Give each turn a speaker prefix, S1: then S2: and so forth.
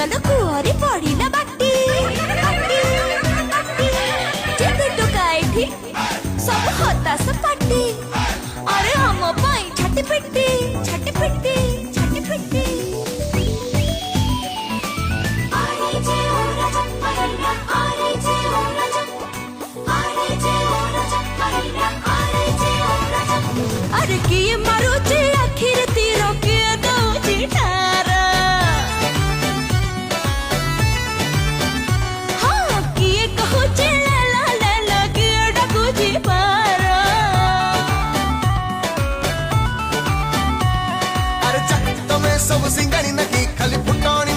S1: मुंडल कुआरी पड़िला बाटी जेते टोकाइठी सब हताश पाटी अरे हम पाई छाटी पिटी छाटी पिटी छाटी पिटी आरे जे ओ राजा आइला आरे जे ओ राजा आरे जे ओ राजा आइला आरे जे ओ राजा अरे किए मारुची आखिर तीर किए दउची ठारा हाँ किए कहूची लेला लेला किए डाकुची पारा
S2: अरे चक तमे सब सिंगाणी नहीं खाली फुटाणी